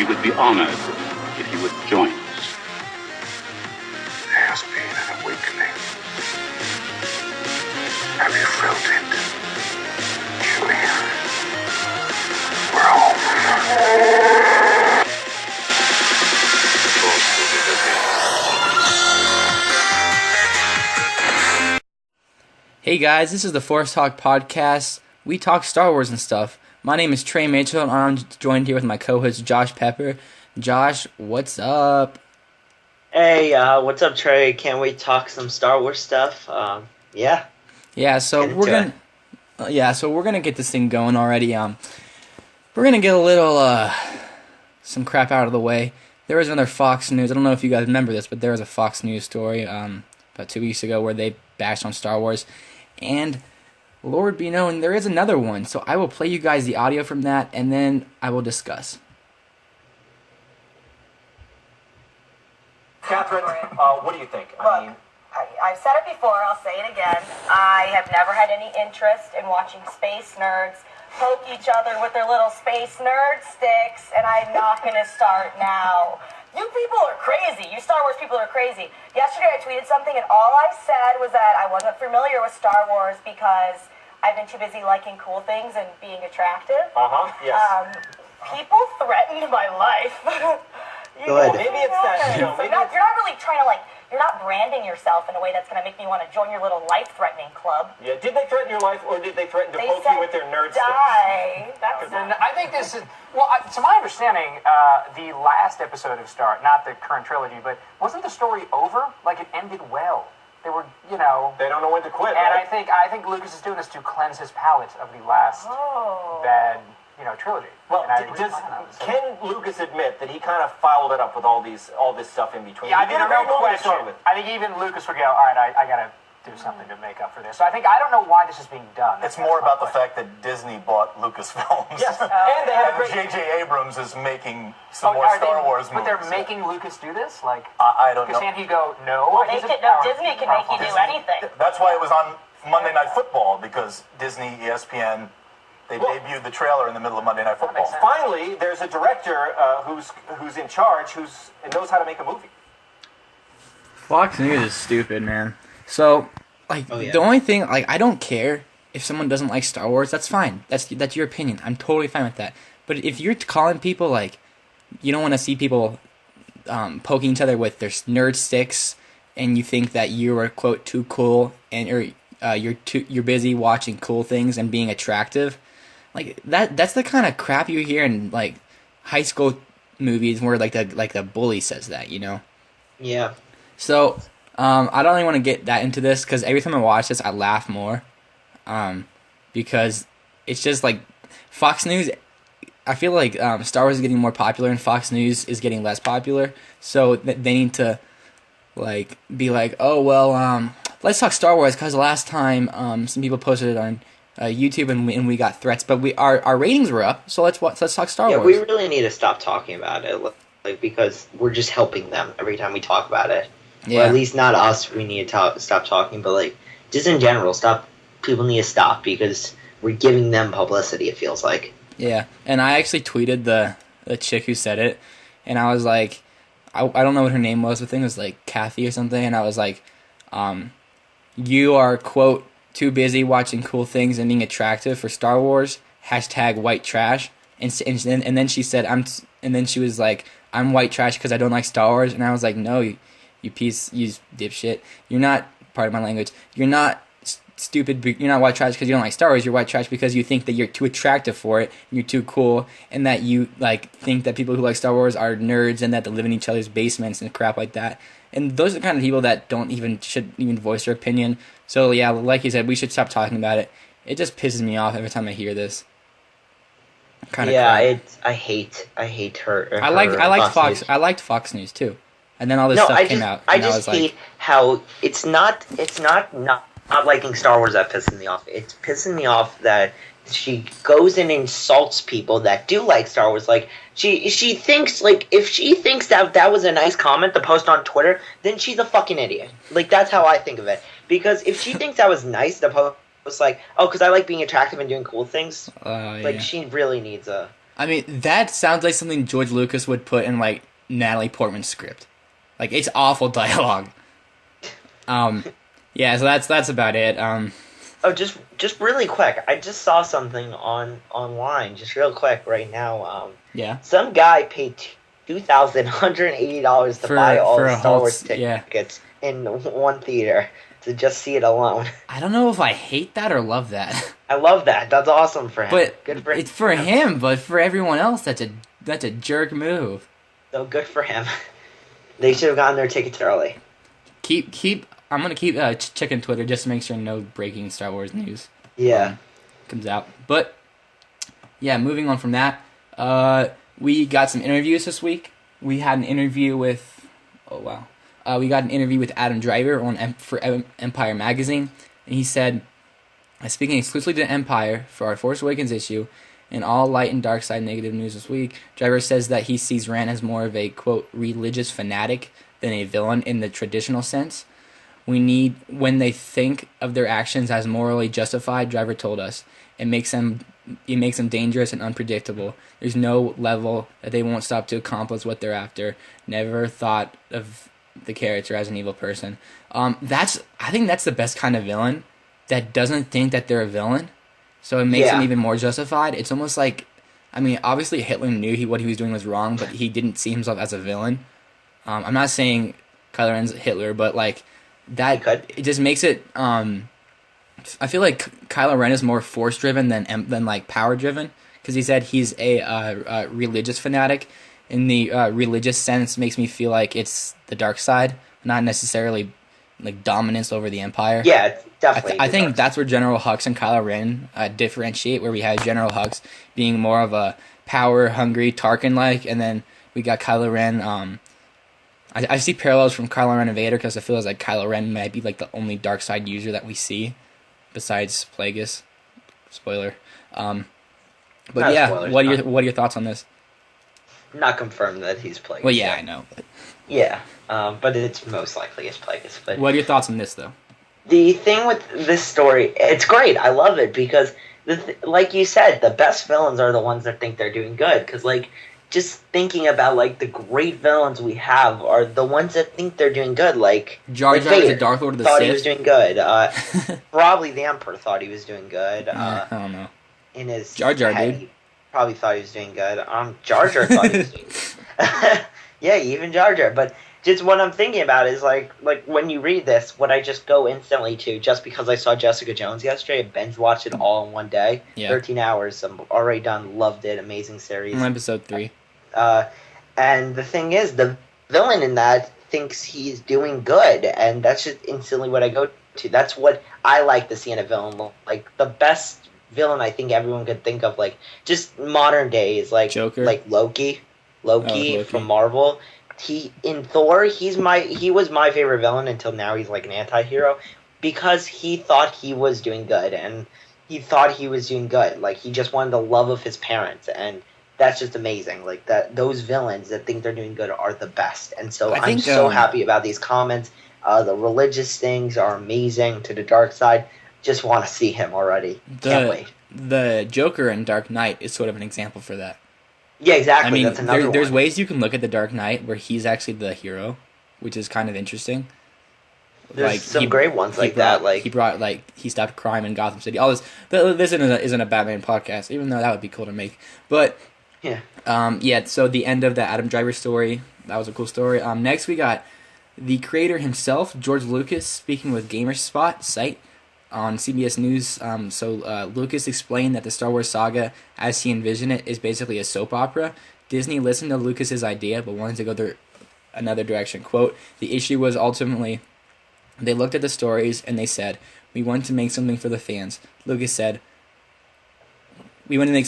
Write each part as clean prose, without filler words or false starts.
would be honored if you would join us. There has been an awakening. Have you felt it? Julian, we're home. Hey guys, this is the Force Talk podcast. We talk Star Wars and stuff. My name is Trey Mitchell, and I'm joined here with my co-host Josh Pepper. Josh, what's up? Hey, what's up, Trey? Can't wait to talk some Star Wars stuff. Yeah. Yeah, so we're gonna get this thing going already. We're gonna get a little some crap out of the way. There was another Fox News. I don't know if you guys remember this, but there was a Fox News story about 2 weeks ago where they bashed on Star Wars. And Lord be known, there is another one. So I will play you guys the audio from that, and then I will discuss. Catherine, what do you think? Look, I've said it before, I'll say it again. I have never had any interest in watching space nerds poke each other with their little space nerd sticks, and I'm not going to start now. You people are crazy. You Star Wars people are crazy. Yesterday I tweeted something, and all I said was that I wasn't familiar with Star Wars because I've been too busy liking cool things and being attractive. Yes. People threatened my life. Good. Maybe it's that, You're not really trying to, you're not branding yourself in a way that's going to make me want to join your little life-threatening club. Yeah, did they threaten your life, or did they threaten to poke you with their nerd die. I think this is, to my understanding, the last episode of Star, not the current trilogy, but wasn't the story over? Like, it ended well. They were, They don't know when to quit, and right? I think Lucas is doing this to cleanse his palate of the last bad, trilogy. Well, And can Lucas admit that he kind of fouled it up with all this stuff in between? Yeah, I He mean, did a no great movie to question. start with. I think even Lucas would go, all right, I got to do something to make up for this. So I don't know why this is being done. It's more about the fact that Disney bought Lucasfilms. Yes, and they have a great... J.J. Abrams is making some more Star Wars movies. But they're making Lucas do this? Like, I don't know. can't he go, no? Disney can make you do anything. That's why it was on Monday Night Football, because Disney, ESPN, they debuted the trailer in the middle of Monday Night Football. Finally, there's a director who's in charge, and knows how to make a movie. Fox News is stupid, man. So, the only thing, I don't care if someone doesn't like Star Wars. That's fine. That's your opinion. I'm totally fine with that. But if you're calling people, you don't want to see people poking each other with their nerd sticks, and you think that you are, quote, too cool, and you're busy watching cool things and being attractive, that's the kind of crap you hear in high school movies where the bully says that, Yeah. So I don't really want to get that into this because every time I watch this I laugh more, because it's just Fox News. I feel like Star Wars is getting more popular and Fox News is getting less popular, so they need to be oh well, let's talk Star Wars because last time some people posted it on YouTube and we got threats, but our ratings were up, so let's talk Star Wars. Yeah, we really need to stop talking about it, because we're just helping them every time we talk about it. Yeah. Or at least not us. We need to stop talking, but just in general, people need to stop because we're giving them publicity. It feels like. Yeah, and I actually tweeted the chick who said it, and I was like, I don't know what her name was. I think it was Kathy or something, and I was like, you are, quote, too busy watching cool things and being attractive for Star Wars. #white trash. And then she said, and then she was like, I'm white trash because I don't like Star Wars. And I was like, no, you dipshit. You're not, pardon my language, you're not stupid. You're not white trash because you don't like Star Wars. You're white trash because you think that you're too attractive for it, and you're too cool, and that you think that people who like Star Wars are nerds and that they live in each other's basements and crap like that. And those are the kind of people that shouldn't even voice their opinion. So yeah, like you said, we should stop talking about it. It just pisses me off every time I hear this. I hate her. I liked Fox News too, and then all this stuff came out. I just hate how it's not liking Star Wars that pisses me off. It's pissing me off that she goes and insults people that do like Star Wars. She thinks if she thinks that was a nice comment to post on Twitter, then she's a fucking idiot. That's how I think of it. Because if she thinks that was nice to post because I like being attractive and doing cool things, she really needs a I mean, that sounds like something George Lucas would put in, like, Natalie Portman's script. Like, it's awful dialogue. Yeah, so that's about it. Oh, just really quick. I just saw something online, just real quick right now. Yeah. Some guy paid $2,180 to buy all for the a Star whole Wars tickets in one theater to just see it alone. I don't know if I hate that or love that. I love that. That's awesome for him. But good for it's for him, but for everyone else, that's a jerk move. So good for him. They should have gotten their tickets early. I'm gonna keep checking Twitter just to make sure no breaking Star Wars news. Yeah. Comes out. But yeah, moving on from that, we got some interviews this week. We had an interview with we got an interview with Adam Driver for Empire Magazine, and he said, speaking exclusively to Empire for our Force Awakens issue, and all light and dark side negative news this week, Driver says that he sees Rand as more of a, quote, religious fanatic than a villain in the traditional sense. When they think of their actions as morally justified, Driver told us, it makes them dangerous and unpredictable. There's no level that they won't stop to accomplish what they're after. Never thought of the character as an evil person. I think that's the best kind of villain that doesn't think that they're a villain. So it makes him even more justified. It's almost like, I mean, obviously Hitler knew what he was doing was wrong, but he didn't see himself as a villain. I'm not saying Kylo Ren's Hitler, but like that, it just makes it. I feel like Kylo Ren is more force driven than like power driven, because he said he's a religious fanatic. In the religious sense, makes me feel like it's the dark side, not necessarily like dominance over the Empire. Yeah, definitely. I think that's where General Hux and Kylo Ren differentiate, where we have General Hux being more of a power-hungry Tarkin-like, and then we got Kylo Ren. I see parallels from Kylo Ren and Vader, because I feel like Kylo Ren might be like the only dark side user that we see, besides Plagueis. Spoiler. But Not yeah, spoilers, what are your thoughts on this? Not confirmed that he's Plagueis. Well, yeah, I know. Yeah, but it's most likely it's Plagueis. But What are your thoughts on this, though? the thing with this story, it's great. I love it because, like you said, the best villains are the ones that think they're doing good. Because, like, just thinking about, like, the great villains we have are the ones that think they're doing good. Like, Jar Jar is the Dark Lord of the thought Sith. he was doing good. Probably the Emperor thought he was doing good. I don't know. In his Jar Jar, head, dude. he probably thought he was doing good. Jar Jar thought he was doing good. Yeah, even Jar Jar. But just what I'm thinking about is, like when you read this, what I just go instantly to, just because I saw Jessica Jones yesterday, I binge-watched it all in one day. Yeah. 13 hours. I'm already done. Loved it. Amazing series. I'm on episode 3. And the thing is, the villain in that thinks he's doing good, and that's just instantly what I go to. That's what I like to see in a villain. Like, the best villain I think everyone could think of, like, just modern days, like Joker? like Loki Loki. from Marvel. In Thor, he was my favorite villain until now. He's like an anti-hero because he thought he was doing good, and he thought he was doing good. Like, he just wanted the love of his parents, and that's just amazing. Like, that those villains that think they're doing good are the best. And so I'm so happy about these comments. The religious things are amazing to the dark side. Just want to see him already. Can't wait. The Joker in Dark Knight is sort of an example for that. Yeah, exactly. I mean, that's another there's one. ways you can look at the Dark Knight where he's actually the hero, which is kind of interesting. There's like, some great ones like that. Like, he stopped crime in Gotham City. All this. This isn't a Batman podcast, even though that would be cool to make. But yeah. So the end of the Adam Driver story, that was a cool story. Next we got the creator himself, George Lucas, speaking with GamerSpot site on CBS News. Lucas explained that the Star Wars saga, as he envisioned it, is basically a soap opera. Disney listened to Lucas's idea, but wanted to go another direction. Quote, the issue was ultimately, they looked at the stories and they said, we want to make something for the fans. Lucas said, Lucas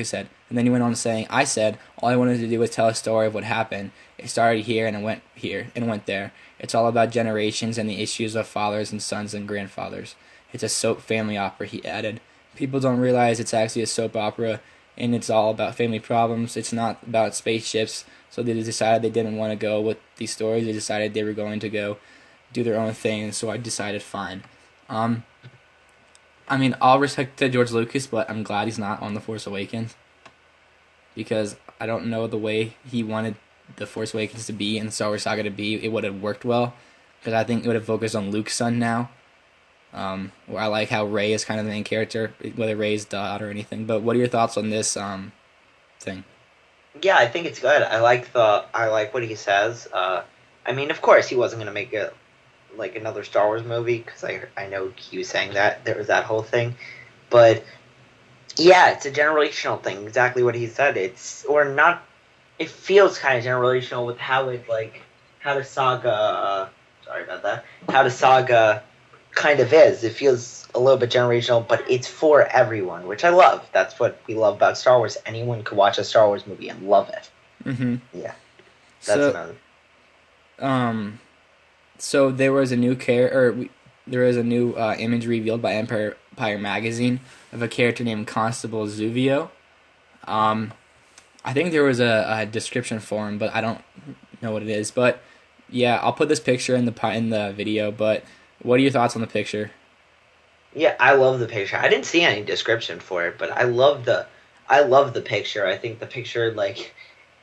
said. And then he went on saying, I said, all I wanted to do was tell a story of what happened. It started here and it went here and went there. It's all about generations and the issues of fathers and sons and grandfathers. It's a soap family opera, he added. People don't realize it's actually a soap opera, and it's all about family problems. It's not about spaceships. So they decided they didn't want to go with these stories. They decided they were going to go do their own thing, so I decided fine. I mean, all respect to George Lucas, but I'm glad he's not on The Force Awakens. because I don't know the way he wanted the Force Awakens to be and the Star Wars saga to be. It would have worked well because I think it would have focused on Luke's son now. Where I like how Rey is kind of the main character, whether Rey's daughter or anything. But what are your thoughts on this thing? Yeah, I think it's good. I like what he says. I mean, of course, he wasn't gonna make it like another Star Wars movie because I know he was saying that there was that whole thing, but yeah, it's a generational thing. Exactly what he said. It's or not. It feels kind of generational with how it how the saga. Sorry about that. How the saga kind of is. It feels a little bit generational, but it's for everyone, which I love. That's what we love about Star Wars. Anyone could watch a Star Wars movie and love it. Mm-hmm. Yeah, that's another. So there was a new there was a new image revealed by Empire magazine of a character named Constable Zuvio. I think there was a description for him, but I don't know what it is. But yeah, I'll put this picture in the video. But what are your thoughts on the picture? Yeah, I love the picture. I didn't see any description for it, but I love the picture. I think the picture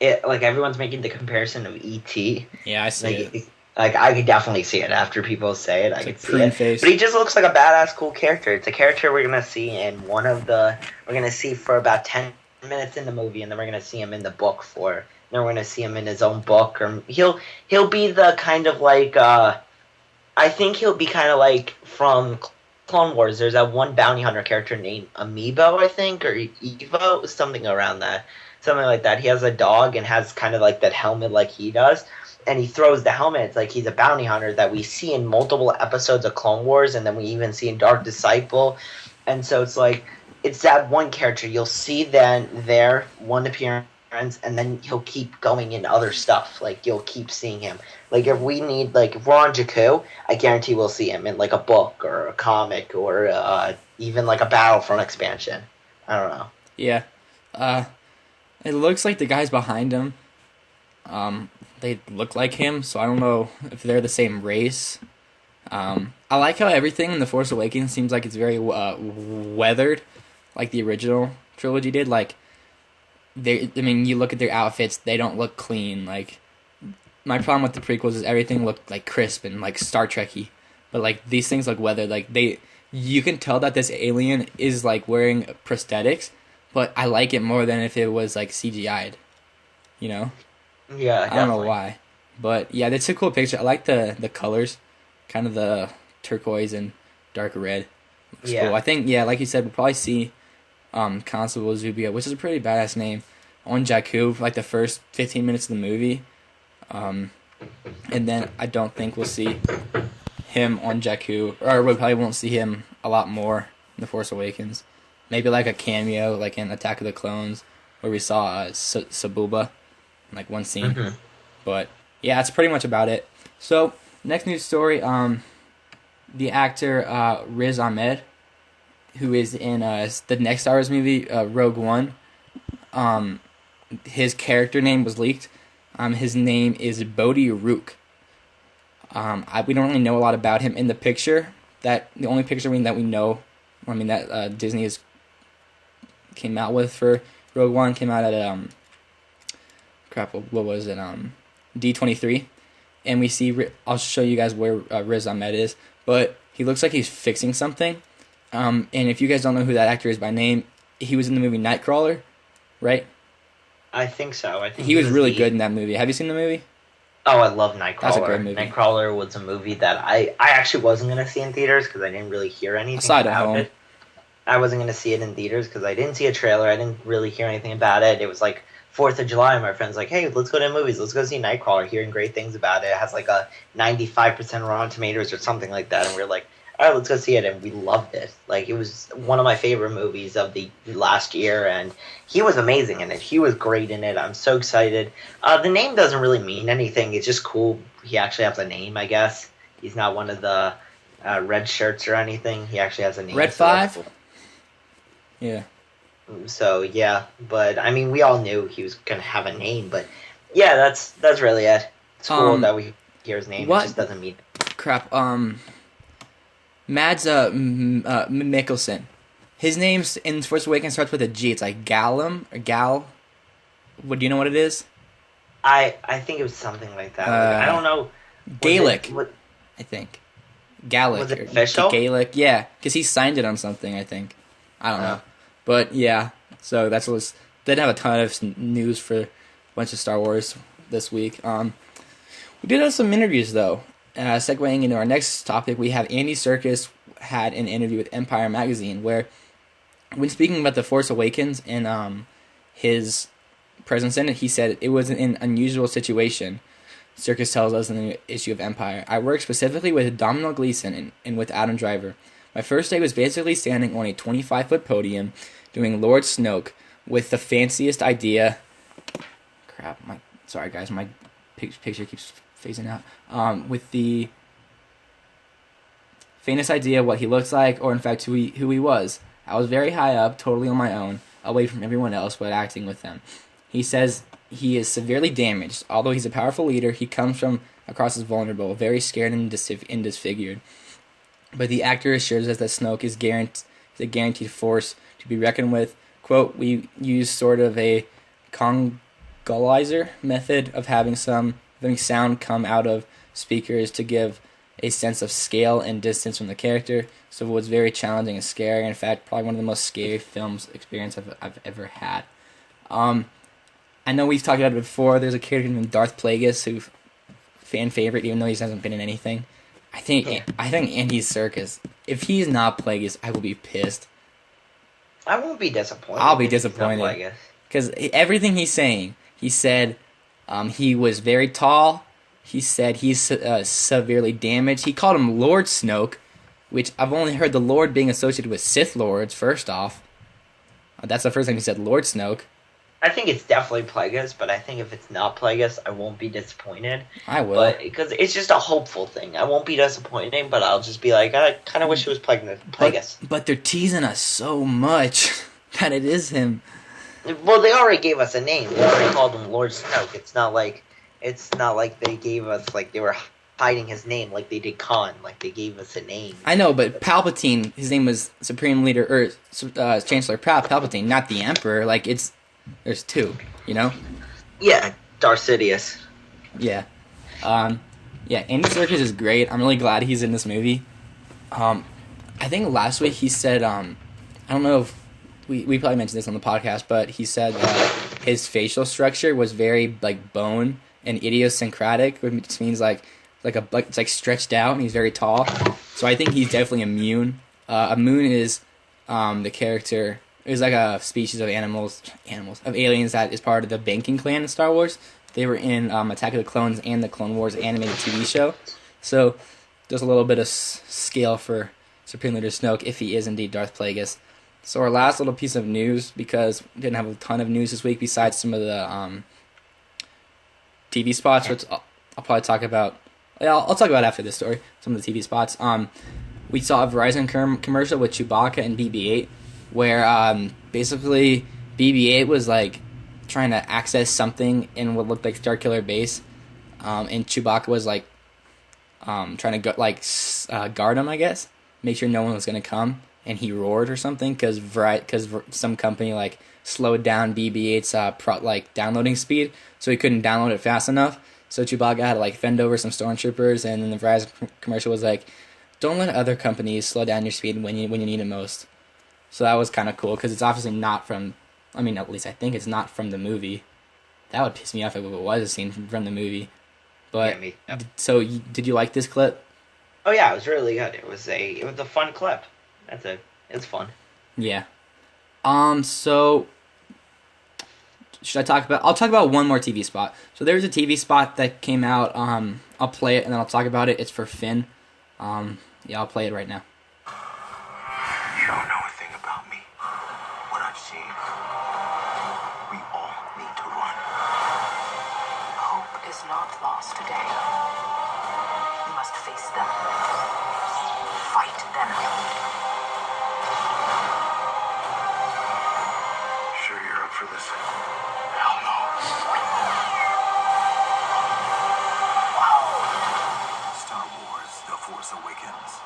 everyone's making the comparison of E.T. Yeah, I see it. I could definitely see it after people say it. I could see it. Face. But he just looks like a badass, cool character. It's a character we're gonna see in we're gonna see for about 10 minutes in the movie, and then we're gonna see him in the book then we're gonna see him in his own book, or he'll be the kind of I think he'll be kind of like from Clone Wars. There's that one bounty hunter character named Amiibo, I think, or Evo, something around that, something like that. He has a dog and has kind of like that helmet like he does. And he throws the helmet. It's like he's a bounty hunter that we see in multiple episodes of Clone Wars, and then we even see in Dark Disciple. And so it's that one character. You'll see then their one appearance, and then he'll keep going in other stuff. Like, you'll keep seeing him. Like, if we're on Jakku, I guarantee we'll see him in, like, a book or a comic or even, like, a Battlefront expansion. I don't know. Yeah. It looks like the guys behind him, they look like him, so I don't know if they're the same race. I like how everything in The Force Awakens seems like it's very weathered, like the original trilogy did. Like, you look at their outfits, they don't look clean. Like, my problem with the prequels is everything looked like crisp and like Star Trek-y, but like these things look weathered. Like you can tell that this alien is like wearing prosthetics, but I like it more than if it was like CGI'd. You know? Yeah, I don't know why, but yeah, it's a cool picture. I like the colors, kind of the turquoise and dark red. Looks cool. I think like you said, we'll probably see Constable Zubia, which is a pretty badass name, on Jakku for like the first 15 minutes of the movie, and then I don't think we'll see him on Jakku, or we probably won't see him a lot more in The Force Awakens. Maybe like a cameo, like in Attack of the Clones, where we saw Sabuba. Like one scene. Mm-hmm. But yeah, that's pretty much about it. So next news story, the actor Riz Ahmed, who is in the next Star Wars movie, Rogue One, his character name was leaked. His name is Bodhi Rook. We don't really know a lot about him in the picture. The only picture that we know, that Disney came out with for Rogue One came out at what was it? D23, and we see. I'll show you guys where Riz Ahmed is, but he looks like he's fixing something. And if you guys don't know who that actor is by name, he was in the movie Nightcrawler, right? I think so. I think he was really good in that movie. Have you seen the movie? Oh, I love Nightcrawler. That's a great movie. Nightcrawler was a movie that I actually wasn't going to see in theaters because I didn't really hear anything about it. I wasn't going to see it in theaters because I didn't see a trailer. I didn't really hear anything about it. It was like 4th of July, and my friend's like, hey, let's go to the movies. Let's go see Nightcrawler. Hearing great things about it. It has like a 95% Rotten Tomatoes or something like that. And we were like, all right, let's go see it. And we loved it. Like, it was one of my favorite movies of the last year. And he was amazing in it. He was great in it. I'm so excited. The name doesn't really mean anything. It's just cool. He actually has a name, I guess. He's not one of the red shirts or anything. He actually has a name. Red 5? Cool. Yeah. So yeah, but I mean, we all knew he was gonna have a name, but yeah, that's really it. It's cool that we hear his name. What? It just doesn't mean crap. Mads Mikkelsen. His name in Force Awakens starts with a G. It's like Gallum or Gal. What do you know what it is? I think it was something like that. Like, I don't know. Gaelic, I think. Gaelic. Was it official? Gaelic, yeah, because he signed it on something, I think. I don't know. But yeah, so that's what was. Didn't have a ton of news for a bunch of Star Wars this week. We did have some interviews, though. Segueing into our next topic, we have Andy Serkis had an interview with Empire Magazine where, when speaking about The Force Awakens and his presence in it, he said it was an unusual situation. Serkis tells us in the issue of Empire, I worked specifically with Domhnall Gleeson and with Adam Driver. My first day was basically standing on a 25-foot podium doing Lord Snoke with the fanciest idea. Crap, sorry guys, my picture keeps phasing out. With the faintest idea what he looks like, or in fact who he was. I was very high up, totally on my own, away from everyone else, but acting with them. He says he is severely damaged. Although he's a powerful leader, he comes from across as vulnerable, very scared and disfigured. But the actor assures us that Snoke is a guaranteed force to be reckoned with. Quote, we use sort of a congolizer method of having sound come out of speakers to give a sense of scale and distance from the character. So it was very challenging and scary. In fact, probably one of the most scary films experience I've ever had. I know we've talked about it before. There's a character named Darth Plagueis who fan favorite, even though he hasn't been in anything. I think Andy Serkis. If he's not Plagueis, I will be pissed. I won't be disappointed. I'll be disappointed because everything he's saying. He said he was very tall. He said he's severely damaged. He called him Lord Snoke, which I've only heard the Lord being associated with Sith Lords. First off, that's the first time he said Lord Snoke. I think it's definitely Plagueis, but I think if it's not Plagueis, I won't be disappointed. I will. But because it's just a hopeful thing. I won't be disappointed, but I'll just be like, I kind of wish it was Plagueis. But they're teasing us so much that it is him. Well, they already gave us a name. They already called him Lord Snoke. It's not like they gave us, like, they were hiding his name like they did Khan. Like, they gave us a name. I know, but Palpatine, his name was Supreme Leader, or Chancellor Palpatine, not the Emperor. Like, there's two, you know? Yeah, Darth Sidious. Yeah. Yeah, Andy Serkis is great. I'm really glad he's in this movie. I think last week he said, I don't know if we probably mentioned this on the podcast, but he said his facial structure was very, like, bone and idiosyncratic, which means it's like stretched out, and he's very tall. So I think he's definitely immune. A moon is the character. It was like a species of aliens that is part of the banking clan in Star Wars. They were in Attack of the Clones and the Clone Wars animated TV show. So there's a little bit of scale for Supreme Leader Snoke if he is indeed Darth Plagueis. So our last little piece of news, because we didn't have a ton of news this week besides some of the TV spots, which I'll probably talk about. I'll talk about after this story, some of the TV spots. We saw a Verizon commercial with Chewbacca and BB-8, where basically BB-8 was like trying to access something in what looked like Starkiller Base, and Chewbacca was like trying to go guard him, I guess, make sure no one was gonna come, and he roared or something because some company like slowed down BB-8's downloading speed, so he couldn't download it fast enough. So Chewbacca had to like fend over some stormtroopers, and then the Verizon commercial was like, "Don't let other companies slow down your speed when you need it most." So that was kind of cool, because it's obviously not from, I mean, at least I think it's not from the movie. That would piss me off if it was a scene from the movie. But, yeah, so did you like this clip? Oh yeah, it was really good. It was a fun clip. That's it. It's fun. Yeah. So, I'll talk about one more TV spot. So there was a TV spot that came out, I'll play it and then I'll talk about it. It's for Finn. Yeah, I'll play it right now. You don't know a thing about me. What I've seen. We all need to run. Hope is not lost today. We must face them. Fight them. Sure you're up for this? Hell no. Star Wars: The Force Awakens.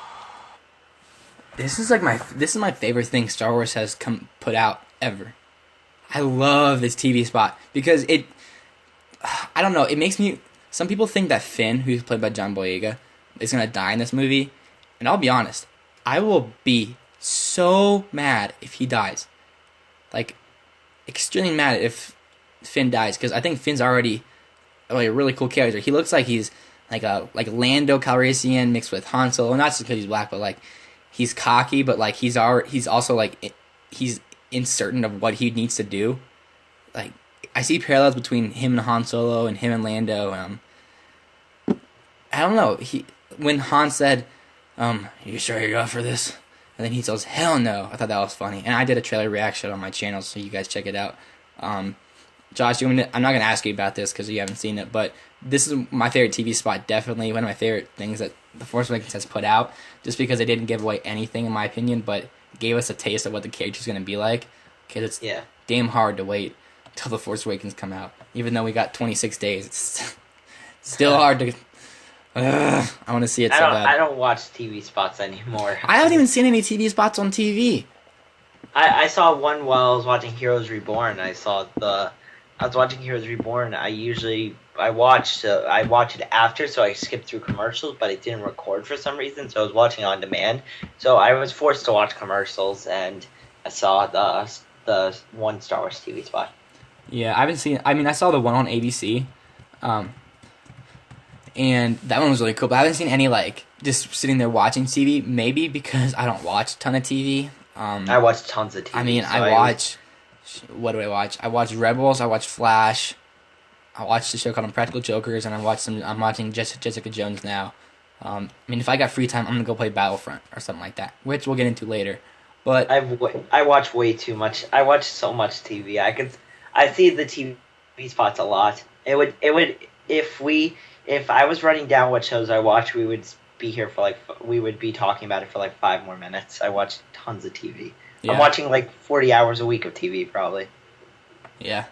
This is my favorite thing Star Wars has put out ever. I love this TV spot because I don't know, it makes me. Some people think that Finn, who's played by John Boyega, is gonna die in this movie, and I'll be honest, I will be so mad if he dies, like extremely mad if Finn dies, because I think Finn's already like a really cool character. He looks like he's like Lando Calrissian mixed with Han Solo, not just because he's black, but like he's cocky, but like he's also like he's uncertain of what he needs to do. Like I see parallels between him and Han Solo and him and Lando. I don't know. When Han said, "You sure you're up for this?" and then he says, "Hell no!" I thought that was funny, and I did a trailer reaction on my channel, so you guys check it out. Josh, I'm not gonna ask you about this because you haven't seen it, but this is my favorite TV spot. Definitely one of my favorite things that The Force Awakens has put out, just because it didn't give away anything in my opinion, but gave us a taste of what the character's gonna be like. Because it's damn hard to wait till The Force Awakens come out, even though we got 26 days. It's still hard to. I want to see it so bad. I don't watch TV spots anymore. I haven't even seen any TV spots on TV. I saw one while I was watching Heroes Reborn. I was watching Heroes Reborn. I watched it after, so I skipped through commercials, but it didn't record for some reason, so I was watching on demand. So I was forced to watch commercials, and I saw the one Star Wars TV spot. Yeah, I haven't seen. I mean, I saw the one on ABC. And that one was really cool, but I haven't seen any, like, just sitting there watching TV, maybe because I don't watch a ton of TV. I watch tons of TV. I mean, what do I watch? I watch Rebels, I watch Flash, I watched the show called Impractical Jokers, and I'm watching Jessica Jones now. I mean, if I got free time, I'm going to go play Battlefront or something like that, which we'll get into later. But I watch way too much. I watch so much TV. I see the TV spots a lot. It would if I was running down what shows I watch, we would be talking about it for like 5 more minutes. I watch tons of TV. Yeah. I'm watching like 40 hours a week of TV probably. Yeah.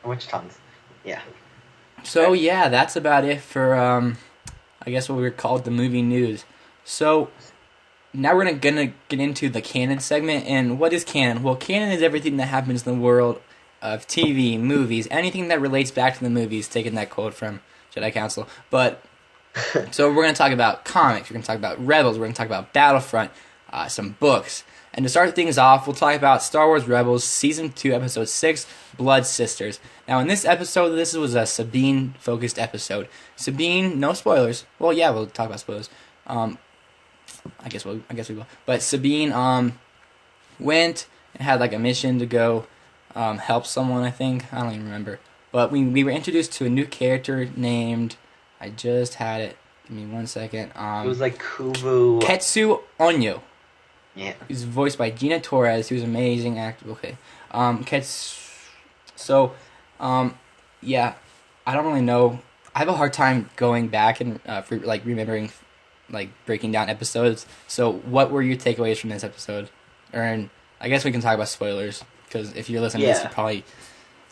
I watch tons. Yeah. So yeah, that's about it for I guess what we called the movie news. So now we're gonna get into the canon segment. And what is canon? Well, canon is everything that happens in the world of TV, movies, anything that relates back to the movies, taking that quote from Jedi Council. But so we're going to talk about comics, we're going to talk about Rebels, we're going to talk about Battlefront, some books. And to start things off, we'll talk about Star Wars Rebels Season 2, Episode 6, Blood Sisters. Now in this episode, this was a Sabine-focused episode. Sabine, no spoilers. Well, yeah, we'll talk about spoilers. I guess we will. But Sabine went and had like a mission to go help someone, I think. I don't even remember. But we were introduced to a new character named... I just had it. Give me 1 second. It was like Kuvu... Ketsu Onyo. Yeah. Who's voiced by Gina Torres, who's an amazing actor. Okay. Yeah. I don't really know. I have a hard time going back and remembering, like, breaking down episodes. So what were your takeaways from this episode? I guess we can talk about spoilers, because if you're listening to this, you probably...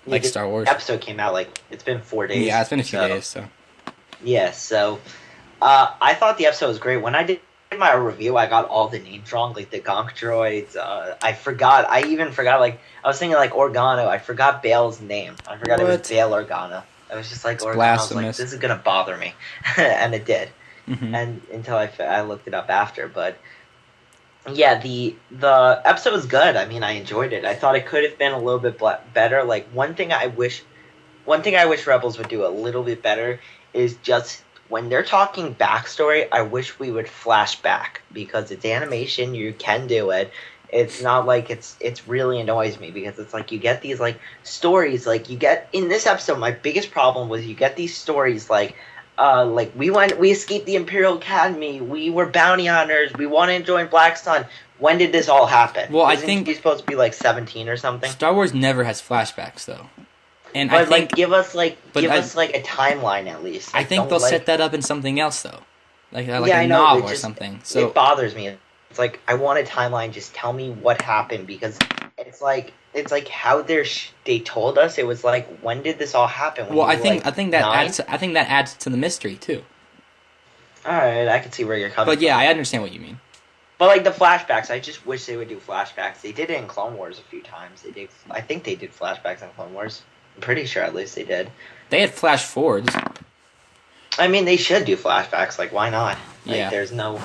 like Star Wars. The episode came out it's been 4 days. Yeah, it's been a few days. So. Yeah, so I thought the episode was great. When I did my review, I got all the names wrong, like the Gonk droids. I even forgot. Like I was thinking like Organa. I forgot Bale's name. I forgot it was Bail Organa. I was just like Organa. I was like, this is gonna bother me, and it did. Mm-hmm. And until I looked it up after, but. Yeah, the episode was good. I mean, I enjoyed it. I thought it could have been a little bit better. Like one thing I wish Rebels would do a little bit better is just when they're talking backstory. I wish we would flash back, because it's animation. You can do it. It's not like it's really annoys me, because it's like you get these like stories. Like you get in this episode. My biggest problem was you get these stories like we escaped the Imperial Academy, we were bounty hunters, we want to join Black Sun. When did this all happen? Well, I think he's supposed to be like 17 or something. Star Wars never has flashbacks though, and but I think give us a timeline at least. I think they'll set that up in something else though, like a novel or something. So it bothers me. It's like I want a timeline. Just tell me what happened, because it's like how they told us. It was like, when did this all happen? Well, I think that adds to the mystery too. All right, I can see where you're coming. But yeah, I understand what you mean. But like the flashbacks, I just wish they would do flashbacks. They did it in Clone Wars a few times. I think they did flashbacks in Clone Wars. I'm pretty sure at least they did. They had flash forwards. I mean, they should do flashbacks. Like, why not? Like, Yeah. There's no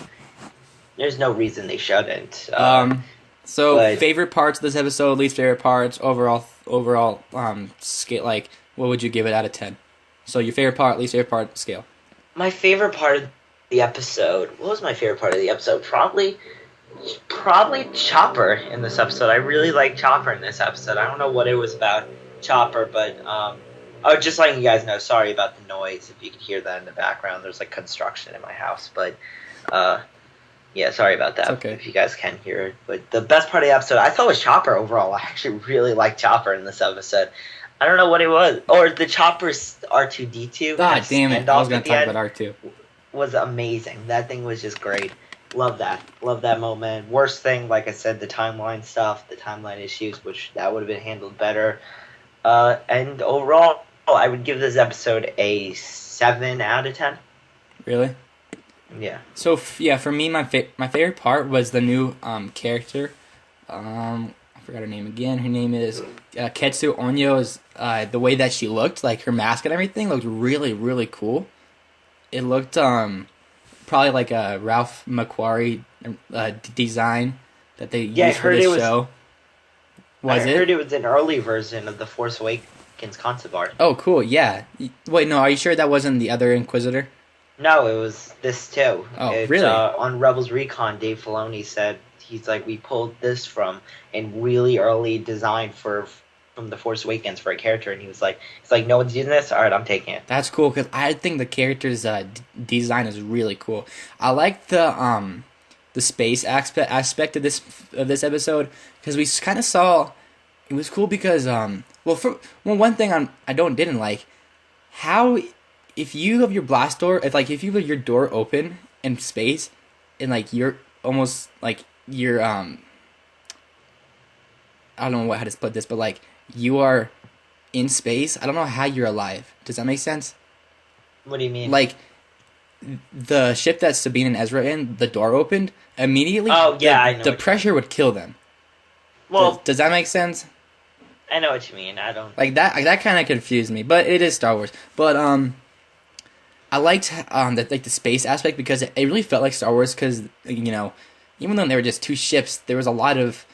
reason they shouldn't. So but- favorite parts of this episode, least favorite parts, overall scale. Like, what would you give it out of 10? So your favorite part, least favorite part, scale. My favorite part of the episode. What was my favorite part of the episode? Probably Chopper in this episode. I really like Chopper in this episode. I don't know what it was about Chopper, but just letting you guys know. Sorry about the noise. If you can hear that in the background, there's like construction in my house. But yeah, sorry about that. It's okay. If you guys can hear it. But the best part of the episode, I thought, was Chopper overall. I actually really liked Chopper in this episode. I don't know what it was, or the Chopper's R2D2. God damn it! I was gonna talk about R2. Was amazing. That thing was just great. Love that moment. Worst thing, like I said, the timeline stuff, the timeline issues, which that would have been handled better. And overall, I would give this episode a 7 out of 10. Really? Yeah. So for me, my favorite part was the new character. I forgot her name again. Her name is Ketsu Onyo. Is the way that she looked, like her mask and everything, looked really, really cool. It looked probably like a Ralph McQuarrie design that they used for this show. I heard it was an early version of the Force Awakens concept art. Oh, cool! Yeah. Wait, no. Are you sure that wasn't the other Inquisitor? No, it was this too. Oh, really? On Rebels Recon, Dave Filoni said he's like, we pulled this from a really early design from the Force Awakens for a character, and he's like, no one's using this. All right, I'm taking it. That's cool because I think the character's design is really cool. I like the space aspect of this episode because we kind of saw it was cool because one thing I didn't like how if you have your blast door if you have your door open in space and like you're almost like you're I don't know how to split this, but like you are in space. I don't know how you're alive. Does that make sense? What do you mean? Like the ship that Sabine and Ezra in, the door opened immediately. Oh yeah, I know. The pressure would kill them. Well, does that make sense? I know what you mean. I don't like that. That kind of confused me, but it is Star Wars. But I liked the space aspect because it really felt like Star Wars. Because even though they were just two ships, there was a lot of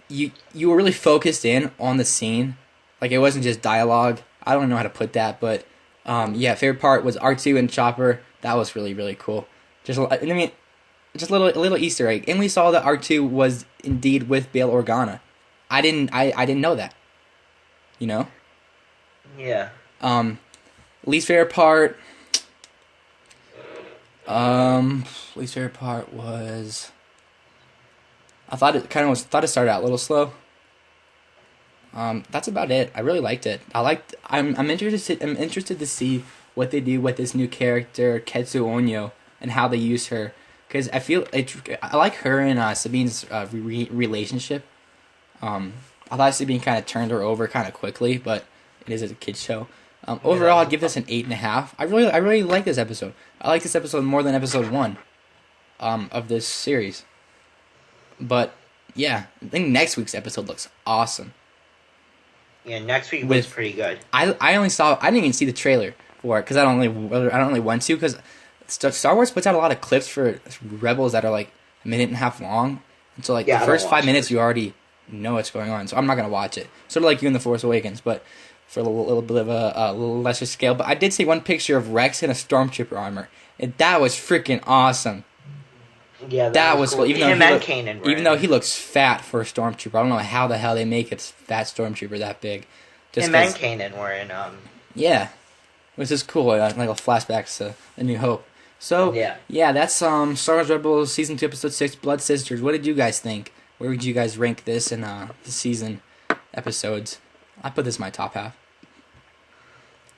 you were really focused in on the scene. Like it wasn't just dialogue. I don't know how to put that, but favorite part was R2 and Chopper. That was really, really cool. Just a little Easter egg, and we saw that R2 was indeed with Bail Organa. I didn't know that. Yeah. Least favorite part. Least favorite part was. I thought it started out a little slow. That's about it. I really liked it. I'm interested to see what they do with this new character Ketsu Onyo and how they use her, because I like her and Sabine's relationship. I thought Sabine kind of turned her over kind of quickly, but it is a kid's show. Overall, I'd give this an 8.5. I really like this episode. I like this episode more than episode 1 of this series. But yeah, I think next week's episode looks awesome. Yeah, next week was pretty good. I didn't even see the trailer for it because I don't really want to, because Star Wars puts out a lot of clips for Rebels that are like a minute and a half long, and so the first 5 minutes you already know what's going on. So I'm not gonna watch it. Sort of like you in the Force Awakens, but for a little bit of a little lesser scale. But I did see one picture of Rex in a Stormtrooper armor, and that was freaking awesome. Yeah, that was cool. Even though he looks fat for a Stormtrooper, I don't know how the hell they make a fat Stormtrooper that big. Him and Kanan were in Yeah, which is cool. Like a flashbacks to A New Hope. So yeah, that's Star Wars Rebels Season 2 Episode 6 Blood Sisters. What did you guys think? Where would you guys rank this in the season episodes? I put this in my top half.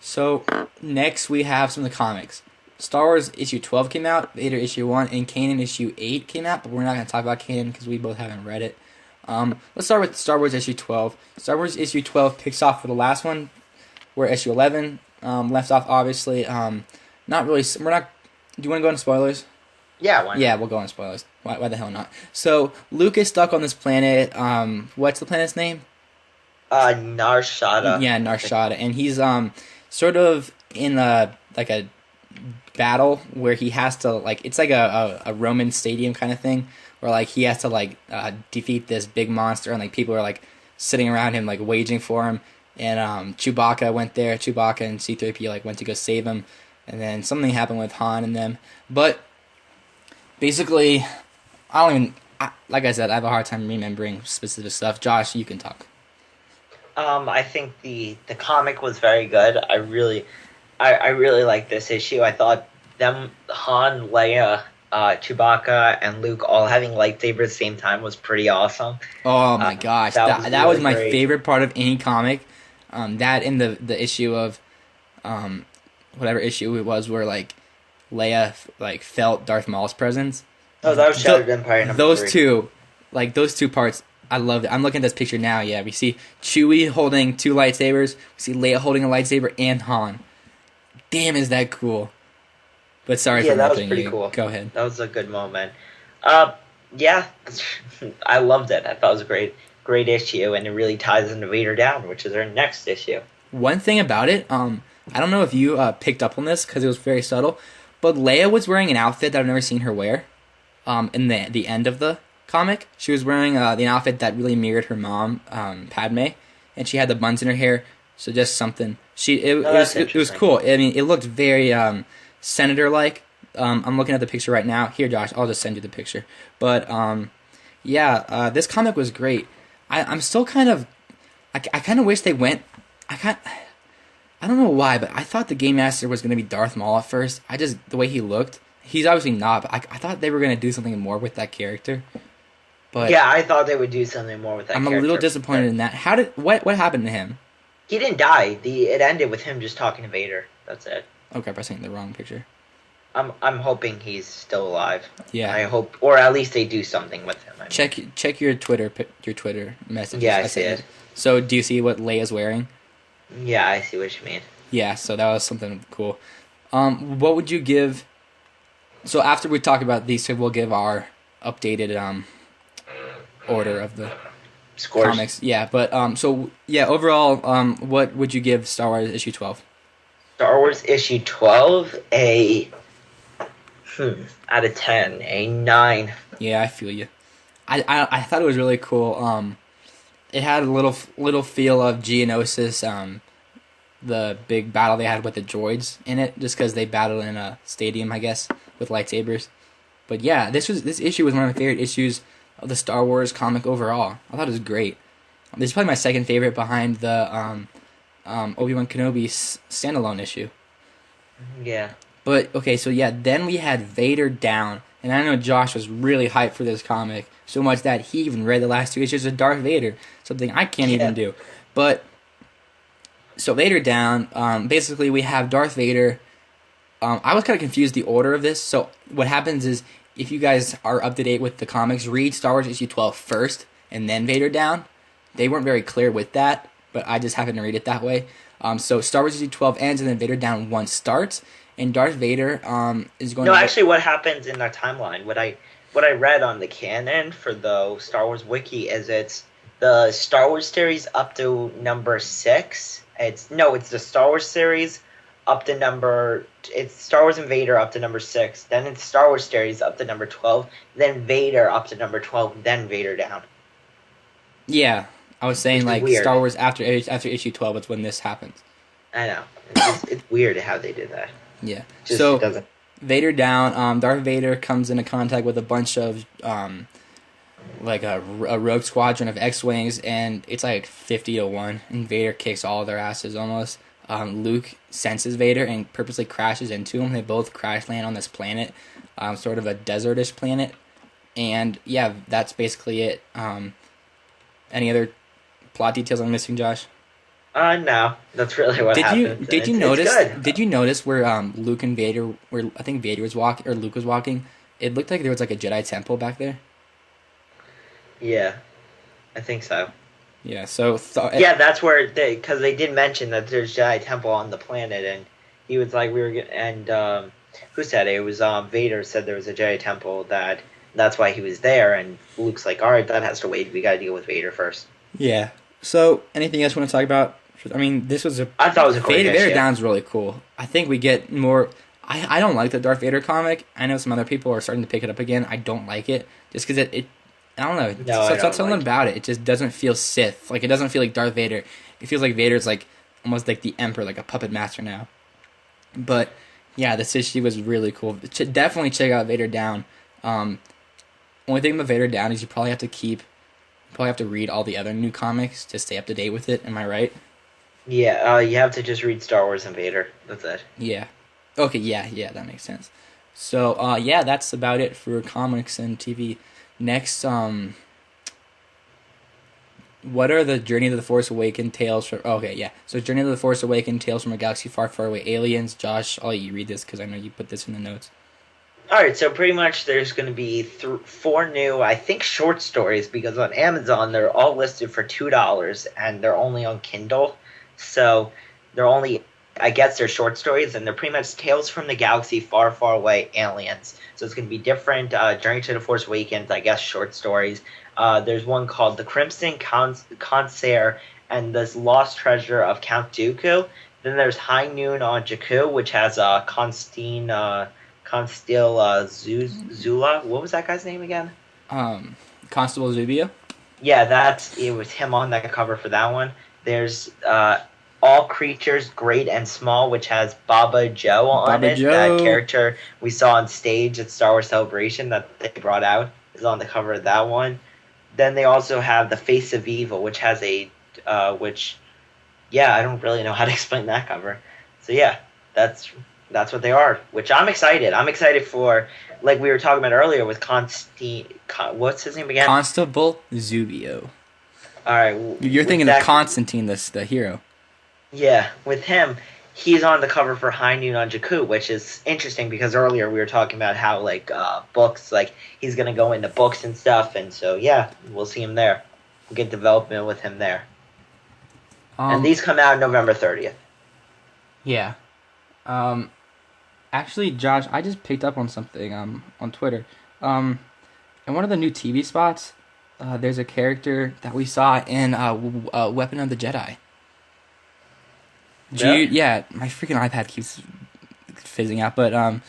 So next we have some of the comics. Star Wars issue 12 came out, Vader issue 1, and Kanan issue 8 came out, but we're not going to talk about Kanan because we both haven't read it. Let's start with Star Wars issue 12. Star Wars issue 12 picks off for the last one, where issue 11 left off, obviously. Not really, do you want to go into spoilers? Yeah, why not? Yeah, we'll go on spoilers. Why the hell not? So Luke is stuck on this planet. What's the planet's name? Narshada. Yeah, Narshada, and he's sort of in a battle where he has to it's like a Roman stadium kind of thing where he has to defeat this big monster, and people are sitting around him waging for him, and Chewbacca went there. Chewbacca and C-3PO went to go save him, and then something happened with Han and them. But basically, like I said, I have a hard time remembering specific stuff. Josh, you can talk. I think the comic was very good. I really like this issue. I thought them, Han, Leia, Chewbacca, and Luke all having lightsabers at the same time was pretty awesome. Oh my gosh, that really was my great. favorite part of any comic. That in the issue of whatever issue it was where Leia felt Darth Maul's presence. Oh, that was Shattered Empire number Those 3. those two parts, I loved it. I'm looking at this picture now. Yeah, we see Chewie holding 2 lightsabers. We see Leia holding a lightsaber and Han. Damn, is that cool? But sorry for that was interrupting pretty you. cool. Go ahead. That was a good moment. Yeah, I loved it. I thought it was a great issue, and it really ties into Vader Down, which is our next issue. One thing about it, I don't know if you picked up on this because it was very subtle, but Leia was wearing an outfit that I've never seen her wear. In the end of the comic, she was wearing the outfit that really mirrored her mom, Padme, and she had the buns in her hair. So just something. It was cool. I mean, it looked very senator-like. I'm looking at the picture right now. Here, Josh, I'll just send you the picture. But this comic was great. I'm still kind of. I kind of wish they went. I don't know why, but I thought the Game Master was going to be Darth Maul at first. The way he looked. He's obviously not, but I thought they were going to do something more with that character. But yeah, I thought they would do something more with that character. I'm a little disappointed in that. What happened to him? He didn't die. It ended with him just talking to Vader. That's it. Okay, pressing the wrong picture. I'm hoping he's still alive. Yeah. I hope, or at least they do something with him. Check your Twitter messages. Yeah, I see it. So, do you see what Leia's wearing? Yeah, I see what you mean. Yeah, so that was something cool. What would you give? So after we talk about these two, we'll give our updated order of the Scores. comics. Yeah, but overall, what would you give Star Wars issue 12? Star Wars issue 12, out of 10, a 9. Yeah, I feel you. I thought it was really cool. It had a little feel of Geonosis, the big battle they had with the droids in it, just because they battled in a stadium, I guess, with lightsabers. But yeah, this issue was one of my favorite issues of the Star Wars comic overall. I thought it was great. This is probably my second favorite behind the Obi-Wan Kenobi standalone issue. Yeah. But okay, so yeah, then we had Vader Down, and I know Josh was really hyped for this comic, so much that he even read the last 2 issues of Darth Vader, something I can't even do. But so Vader Down, basically we have Darth Vader. I was kind of confused the order of this. So what happens is, if you guys are up to date with the comics, read Star Wars issue 12 first, and then Vader Down. They weren't very clear with that, but I just happened to read it that way. So Star Wars issue 12 ends, and then Vader Down 1 starts, and Darth Vader is going. No, actually, what happens in that timeline? What I read on the canon for the Star Wars wiki is it's the Star Wars series up to number 6. It's the Star Wars series up to it's Star Wars and Vader up to number 6. Then it's Star Wars series up to number 12. Then Vader up to number 12. Then Vader Down. Yeah, I was saying weird. Star Wars after issue 12 is when this happens. I know. It's weird how they did that. Yeah. So doesn't. Vader Down. Darth Vader comes into contact with a bunch of a rogue squadron of X-wings, and it's 50-1, and Vader kicks all their asses almost. Luke senses Vader and purposely crashes into him. They both crash land on this planet, sort of a desertish planet, and yeah, that's basically it. Any other plot details I'm missing, Josh? No, that's really what happened. Did you notice? Did you notice where Luke and Vader, where I think Vader was walking or Luke was walking? It looked like there was a Jedi temple back there. Yeah, I think so. Yeah, so that's where because they did mention that there's Jedi temple on the planet, and he was like, who said it? It was Vader said there was a Jedi temple that's why he was there, and Luke's like, all right, that has to wait. We got to deal with Vader first. Yeah. So, anything else you want to talk about? I mean, this was I thought it was a great Vader Down's really cool. I think we get more. I don't like the Darth Vader comic. I know some other people are starting to pick it up again. I don't like it just because it I don't know. No, I don't something like about it. It just doesn't feel Sith. Like, it doesn't feel like Darth Vader. It feels like Vader's like almost like the Emperor, like a puppet master now. But yeah, this issue was really cool. Definitely check out Vader Down. Only thing about Vader Down is you probably have to read all the other new comics to stay up to date with it. Am I right? Yeah, you have to just read Star Wars and Vader. That's it. Yeah. Okay, yeah, that makes sense. So, yeah, that's about it for comics and TV. Next, what are the Journey to the Force Awakens tales from... Okay, yeah. So, Journey to the Force Awakens, Tales from a Galaxy Far, Far Away, Aliens. Josh, I'll let you read this because I know you put this in the notes. Alright, so pretty much there's going to be 4 new, I think, short stories, because on Amazon they're all listed for $2, and they're only on Kindle. So, they're only... I guess they're short stories, and they're pretty much Tales from the Galaxy Far, Far Away, Aliens. So it's going to be different. Journey to the Force Awakens, I guess, short stories. There's one called The Crimson Consair and the Lost Treasure of Count Dooku. Then there's High Noon on Jakku, which has Consteel Zula. What was that guy's name again? Constable Zubio? Yeah, it was him on that cover for that one. There's All Creatures, Great and Small, which has Baba Joe on it. That character we saw on stage at Star Wars Celebration that they brought out is on the cover of that one. Then they also have The Face of Evil, which has I don't really know how to explain that cover. So yeah, that's what they are, which I'm excited. I'm excited for, like we were talking about earlier with what's his name again? Constable Zubio. All right. You're thinking of Constantine, the hero. Yeah, with him, he's on the cover for High Noon on Jakku, which is interesting because earlier we were talking about how, like, books, like, he's going to go into books and stuff, and so, yeah, we'll see him there. We'll get development with him there. And these come out November 30th. Yeah. Actually, Josh, I just picked up on something on Twitter. In one of the new TV spots, there's a character that we saw in Weapon of the Jedi. Yeah, my freaking iPad keeps fizzing out. But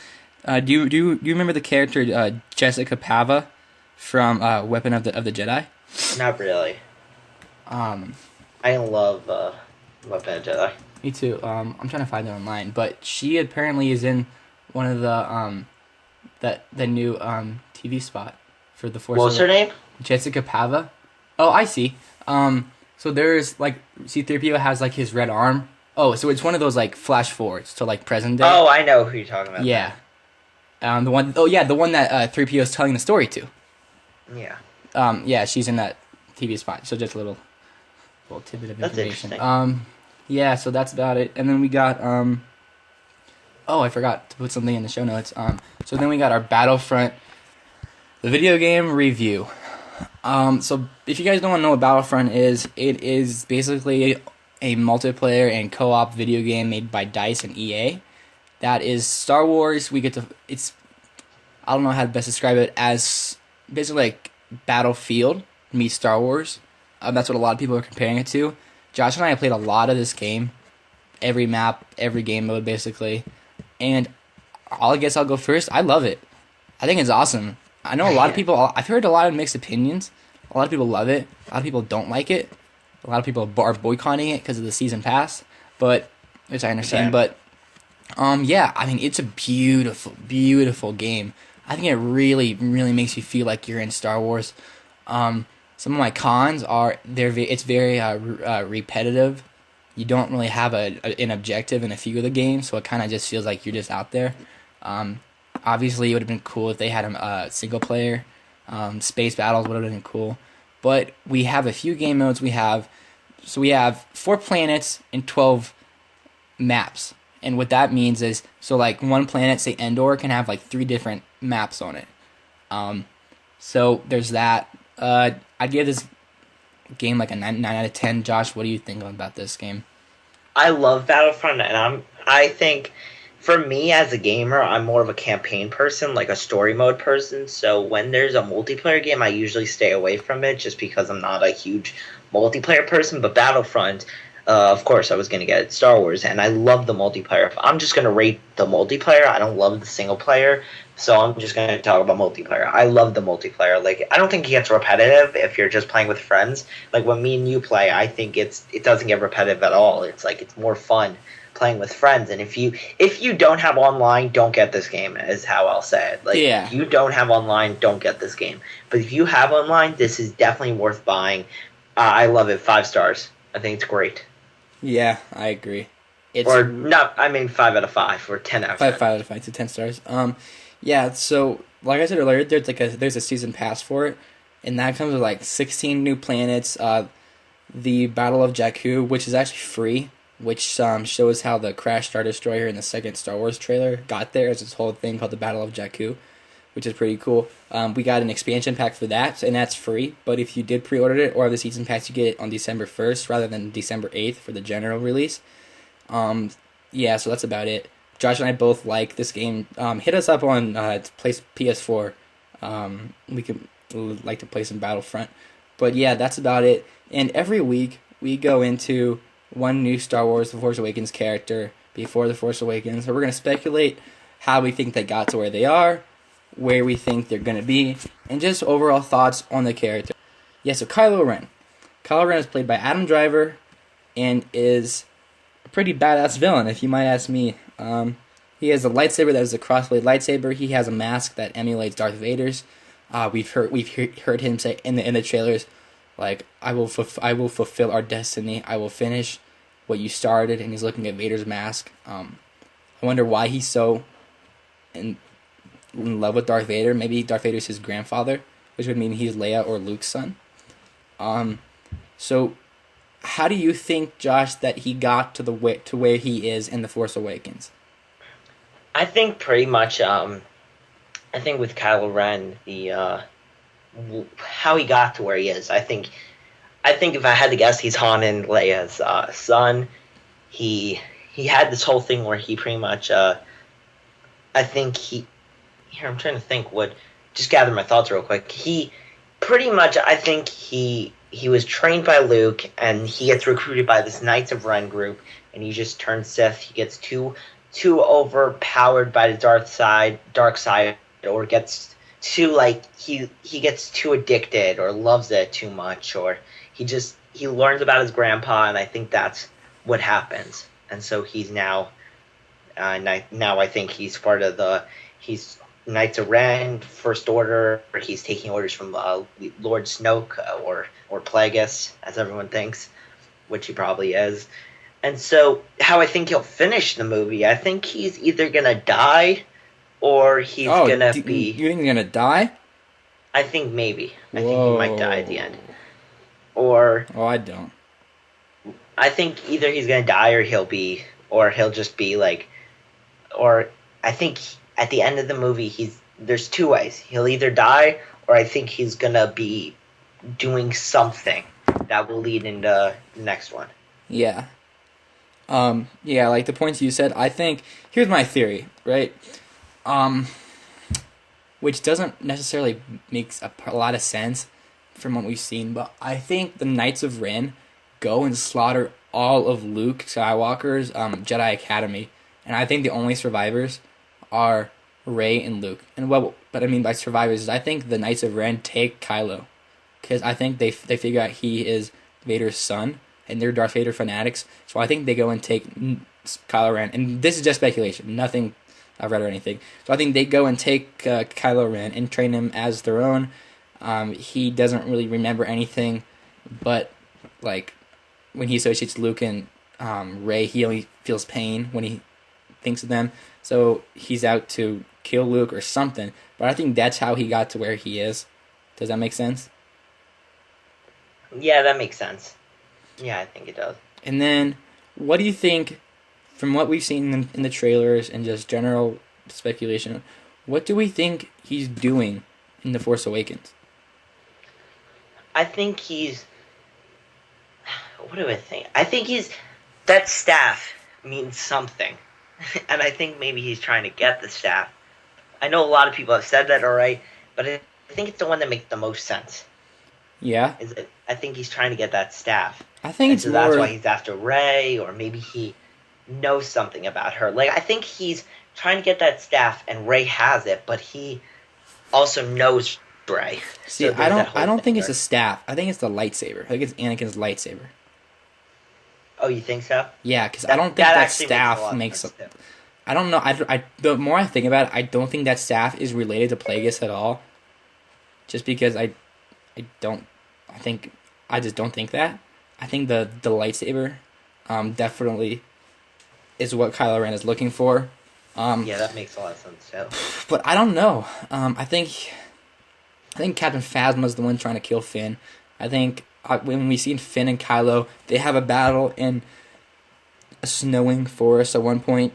do you remember the character Jessica Pava from Weapon of the Jedi? Not really. I love Weapon of the Jedi. Me too. I'm trying to find it online, but she apparently is in one of the the new TV spot for the Force. What's her name? Jessica Pava. Oh, I see. So there's like C-3PO has like his red arm. Oh, so it's one of those like flash forwards to like present day. Oh, I know who you're talking about. Yeah. The one that 3PO is telling the story to. Yeah. Yeah, she's in that TV spot. So just a little tidbit of That's information. interesting. Yeah, so that's about it. And then we got I forgot to put something in the show notes. So then we got our Battlefront, the video game review. So if you guys don't know what Battlefront is, it is basically a multiplayer and co-op video game made by DICE and EA. That is Star Wars. I don't know how to best describe it, as basically like Battlefield meets Star Wars. That's what a lot of people are comparing it to. Josh and I have played a lot of this game. Every map, every game mode, basically. And I guess I'll go first. I love it. I think it's awesome. I know a lot of people... I've heard a lot of mixed opinions. A lot of people love it. A lot of people don't like it. A lot of people are boycotting it because of the season pass. Which I understand. Okay. But, yeah. I mean, it's a beautiful, beautiful game. I think it really, really makes you feel like you're in Star Wars. Some of my cons are it's very repetitive. You don't really have an objective in a few of the games, so it kind of just feels like you're just out there. Obviously, it would have been cool if they had a single player. Space battles would have been cool. But we have a few game modes. We have 4 planets and 12 maps. And what that means is, so like one planet, say Endor, can have like 3 different maps on it. So there's that. I'd give this game like a 9 out of 10. Josh, what do you think about this game? I love Battlefront, and I think for me as a gamer, I'm more of a campaign person, like a story mode person. So when there's a multiplayer game, I usually stay away from it just because I'm not a huge multiplayer person. But Battlefront, of course, I was going to get Star Wars, and I love the multiplayer. I'm just going to rate the multiplayer. I don't love the single player, so I'm just going to talk about multiplayer. I love the multiplayer. Like, I don't think it gets repetitive if you're just playing with friends. Like, when me and you play, I think it doesn't get repetitive at all. It's like, it's more fun playing with friends. And if you don't have online, don't get this game, is how I'll say it. Like, if you don't have online, don't get this game. But if you have online, this is definitely worth buying. I love it. 5 stars. I think it's great. Yeah, I agree. Or not, I mean 5 out of 5 or 10 out of 10. 5 out of 5 to 10 stars. Yeah, so like I said earlier, there's a season pass for it, and that comes with like 16 new planets. The Battle of Jakku, which is actually free, which shows how the Crash Star Destroyer in the second Star Wars trailer got there. It's this whole thing called the Battle of Jakku, which is pretty cool. We got an expansion pack for that, and that's free. But if you did pre-order it or have the season pass, you get it on December 1st rather than December 8th for the general release. Yeah, so that's about it. Josh and I both like this game. Hit us up on PS4. We could like to play some Battlefront. But yeah, that's about it. And every week we go into one new Star Wars The Force Awakens character before The Force Awakens. So we're going to speculate how we think they got to where they are, where we think they're going to be, and just overall thoughts on the character. Yeah, so Kylo Ren. Kylo Ren is played by Adam Driver and is a pretty badass villain, if you might ask me. He has a lightsaber that is a crossblade lightsaber. He has a mask that emulates Darth Vader's. We've heard him say in the trailers, like, I will fulfill our destiny. I will finish what you started. And he's looking at Vader's mask. I wonder why he's so in love with Darth Vader. Maybe Darth Vader's his grandfather, which would mean he's Leia or Luke's son. So how do you think, Josh, that he got to where he is in The Force Awakens? I think pretty much. I think with Kylo Ren, how he got to where he is. I think if I had to guess, he's Han and Leia's son. He had this whole thing where he pretty much. I'm trying to think. Just gather my thoughts real quick. He pretty much. I think he was trained by Luke, and he gets recruited by this Knights of Ren group, and he just turns Sith. He gets too overpowered by the dark side, or gets too he gets too addicted or loves it too much, or he learns about his grandpa, and I think that's what happens. And so he's now I think he's part of he's Knights of Ren, First Order. He's taking orders from Lord Snoke or Plagueis, as everyone thinks, which he probably is. And so, how I think he'll finish the movie, I think he's either gonna die, or he's gonna be. You think he's gonna die? I think maybe. I think he might die at the end. Or. Oh, I don't. I think either he's gonna die, or he'll just be like, or I think at the end of the movie, there's 2 ways. He'll either die, or I think he's gonna be doing something that will lead into the next one. Yeah. Yeah, like the points you said, I think, here's my theory, right? Which doesn't necessarily make a lot of sense from what we've seen, but I think the Knights of Ren go and slaughter all of Luke Skywalker's Jedi Academy, and I think the only survivors are Rey and Luke. And what I mean by survivors is I think the Knights of Ren take Kylo, because I think they figure out he is Vader's son, and they're Darth Vader fanatics. So I think they go and take Kylo Ren. And this is just speculation. Nothing I've read or anything. So I think they go and take Kylo Ren and train him as their own. He doesn't really remember anything. But, like, when he associates Luke and Rey, he only feels pain when he thinks of them. So he's out to kill Luke or something. But I think that's how he got to where he is. Does that make sense? Yeah, that makes sense. Yeah, I think it does. And then, what do you think, from what we've seen in the trailers and just general speculation, what do we think he's doing in The Force Awakens? I think what do I think? I think that staff means something. and I think maybe he's trying to get the staff. I know a lot of people have said that, alright, but I think it's the one that makes the most sense. Yeah. I think he's trying to get that staff. I think it's so more... that's why he's after Rey, or maybe he knows something about her. Like, I think he's trying to get that staff, and Rey has it, but he also knows Rey. See, So I don't think it's a staff. I think it's the lightsaber. I think it's Anakin's lightsaber. Oh, you think so? Yeah, because I don't think that actually staff makes... I don't know. The more I think about it, I don't think that staff is related to Plagueis at all. Just because I just don't think that. I think the lightsaber definitely is what Kylo Ren is looking for. Yeah, that makes a lot of sense too. But I don't know. I think Captain Phasma's the one trying to kill Finn. I think when we see Finn and Kylo, they have a battle in a snowing forest at one point.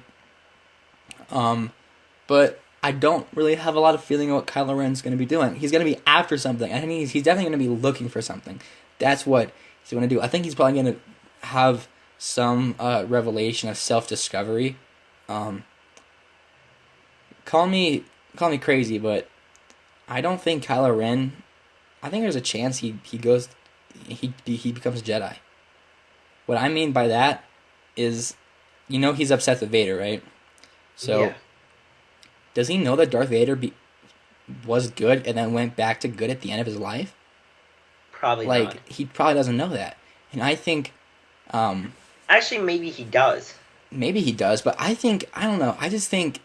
But I don't really have a lot of feeling of what Kylo Ren's going to be doing. He's going to be after something. I think he's definitely going to be looking for something. That's what he's going to do. I think he's probably going to have some revelation of self-discovery. Call me crazy, but I don't think Kylo Ren... I think there's a chance he becomes a Jedi. What I mean by that is, he's upset with Vader, right? So, yeah. Does he know that Darth Vader was good and then went back to good at the end of his life? Probably not. He probably doesn't know that. And I think... actually, maybe he does. Maybe he does, but I don't know. I just think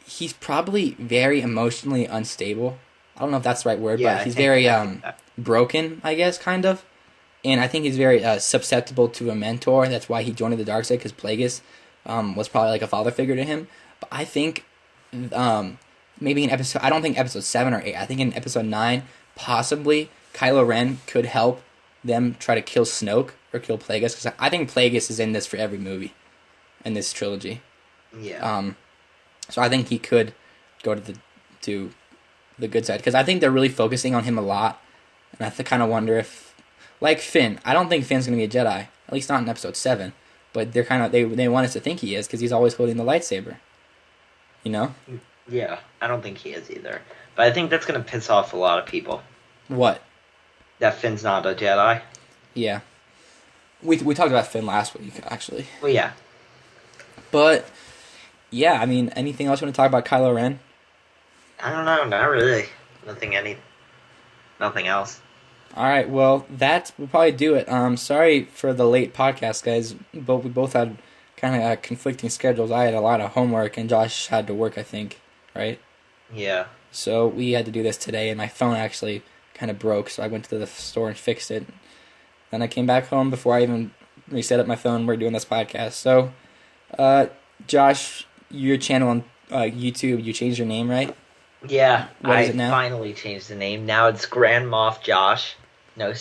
he's probably very emotionally unstable. I don't know if that's the right word, but he's very broken, I guess, kind of. And I think he's very susceptible to a mentor. That's why he joined the dark side, because Plagueis was probably like a father figure to him. But I think maybe in episode... I don't think episode 7 or 8. I think in episode 9, possibly, Kylo Ren could help them try to kill Snoke or kill Plagueis. Because I think Plagueis is in this for every movie in this trilogy. Yeah. So I think he could go to the good side. Because I think they're really focusing on him a lot. And I kind of wonder if... Like Finn. I don't think Finn's going to be a Jedi. At least not in episode 7. But they're kind of... They want us to think he is because he's always holding the lightsaber. Yeah, I don't think he is either. But I think that's going to piss off a lot of people. What? That Finn's not a Jedi. Yeah. We talked about Finn last week, actually. Well, yeah. But, yeah, I mean, anything else you want to talk about Kylo Ren? I don't know, not really. Nothing else. Alright, well, that will probably do it. Sorry for the late podcast, guys. But we both had kind of conflicting schedules. I had a lot of homework, and Josh had to work, I think, right? Yeah. So we had to do this today, and my phone actually kind of broke, so I went to the store and fixed it. Then I came back home before I even reset up my phone. We're doing this podcast. So, Josh, your channel on YouTube, you changed your name, right? Yeah, What is it now? Finally changed the name. Now it's GrandMoffJosh. No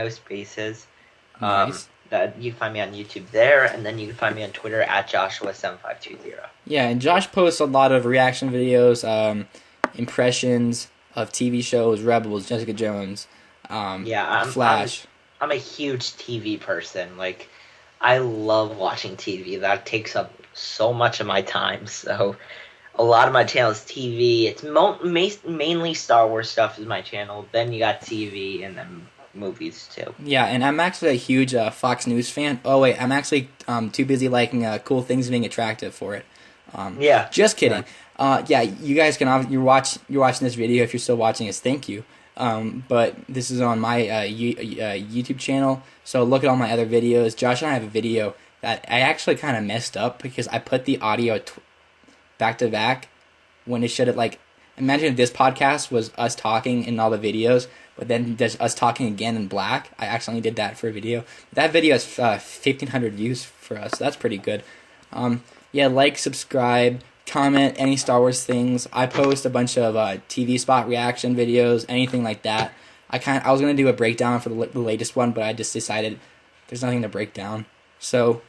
spaces. Nice. That you can find me on YouTube there, and then you can find me on Twitter at Joshua7520. Yeah, and Josh posts a lot of reaction videos, impressions of TV shows, Rebels, Jessica Jones, Flash. I'm a huge TV person. Like, I love watching TV. That takes up so much of my time. So, a lot of my channel is TV. It's mainly Star Wars stuff is my channel. Then you got TV, and then movies too. Yeah, and I'm actually a huge Fox News fan. Oh wait, I'm actually too busy liking cool things being attractive for it. Yeah. Just kidding. Yeah, you guys can you're watching this video. If you're still watching us, thank you. But this is on my YouTube channel, so look at all my other videos. Josh and I have a video that I actually kind of messed up because I put the audio back to back when it should have, like, imagine if this podcast was us talking in all the videos, but then there's us talking again in black. I accidentally did that for a video. That video has 1,500 views for us, so that's pretty good. Yeah, like, subscribe, comment any Star Wars things. I post a bunch of TV spot reaction videos, anything like that. I was gonna do a breakdown for the latest one, but I just decided there's nothing to break down. So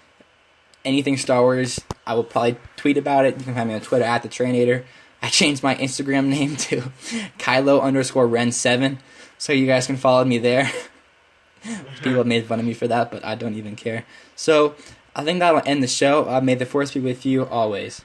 anything Star Wars, I will probably tweet about it. You can find me on Twitter at the Trainator. I changed my Instagram name to Kylo_Ren7, so you guys can follow me there. People have made fun of me for that, but I don't even care. So I think that'll end the show. May the Force be with you always.